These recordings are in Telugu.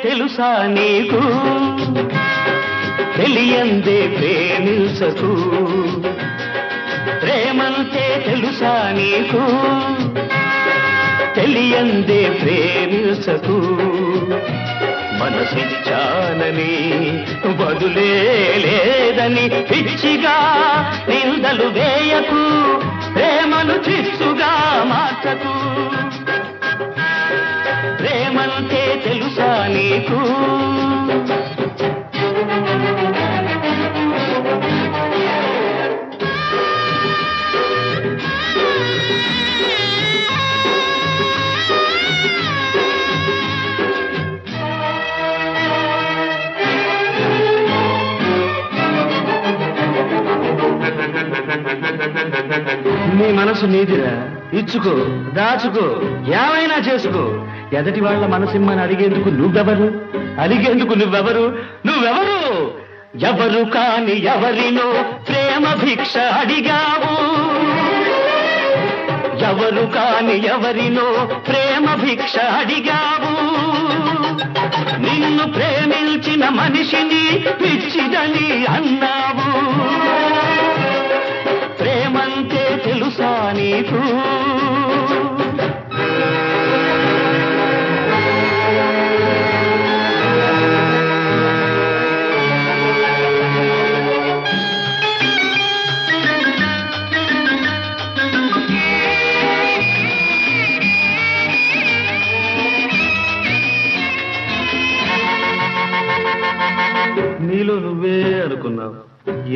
తెలుసా నీకు తెలియందే ప్రేమించకు ప్రేమంటే తెలుసా నీకు తెలియందే ప్రేమించకు మనసిచ్చానని బదులే లేదని పిచ్చిగా నిందలు వేయకు ప్రేమను చిచ్చుగా మార్చకు ప్రేమంటే తెలుసా నీకు నీ మనసు నీదిరా ఇచ్చుకో దాచుకో ఏమైనా చేసుకో ఎదటి వాళ్ళ మనసిమ్మని అడిగేందుకు నువ్వెవరు నువ్వెవరు ఎవరు కాని ఎవరినో ప్రేమ భిక్ష అడిగావు ఎవరు కాని ఎవరినో ప్రేమ భిక్ష అడిగావు నిన్ను ప్రేమించిన మనిషిని పిచ్చిదని అన్నావు ప్రేమంటే తెలుసా నీకు నీలో నువ్వే అనుకున్నావు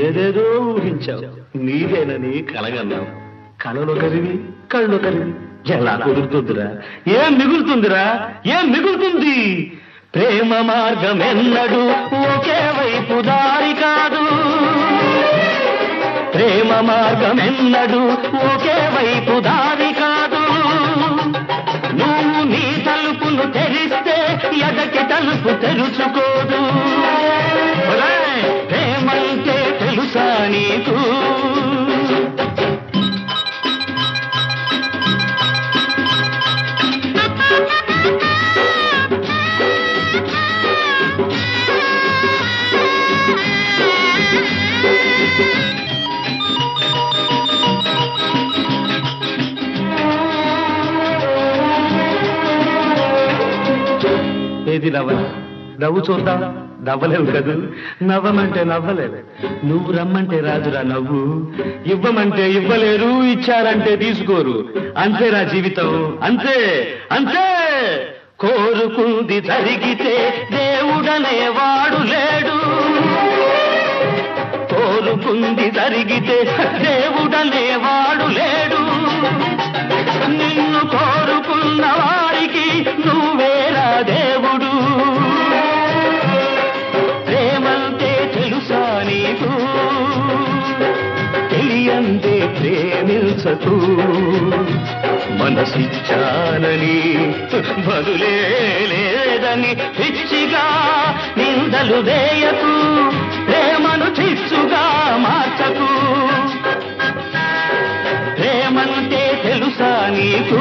ఏదేదో ఊహించావు నీదేనని కలగన్నావు కలలో కరివి కళ్ళు కరివి ఎలా కుదురుతుందిరా ఏం మిగులుతుంది ప్రేమ మార్గం ఎన్నడు ఒకే వైపు దారి కాదు ప్రేమ మార్గం ఎన్నడు ఒకే వైపు దారి కాదు నువ్వు నీ తలుపును తెరిస్తే ఎదకి తలుపు తెరుచుకోదు ప్రేమంటే తెలుసా నీకు ఏది నవ్వు చూద్దాం నవ్వలేవు కదూ నవ్వమంటే నవ్వలేవు నువ్వు రమ్మంటే రాజురా నవ్వు ఇవ్వమంటే ఇవ్వలేరు ఇచ్చారంటే తీసుకోరు అంతేరా జీవితం అంతే కోరుకుంది జరిగితే దేవుడనే వాడు లేడు కోరుకుంది జరిగితే దేవుడనే వాడు లేడు నిన్ను కోరుకున్న వారికి నువ్వేరా దేవుడు ప్రేమంటే తెలుసా నీకు తెలియందే ప్రేమించకు మనసిచ్చానని బదులే లేదని పిచ్చిగా నిందలు వేయకు ప్రేమను చిచ్చుగా మార్చకు ప్రేమంటే తెలుసా నీకు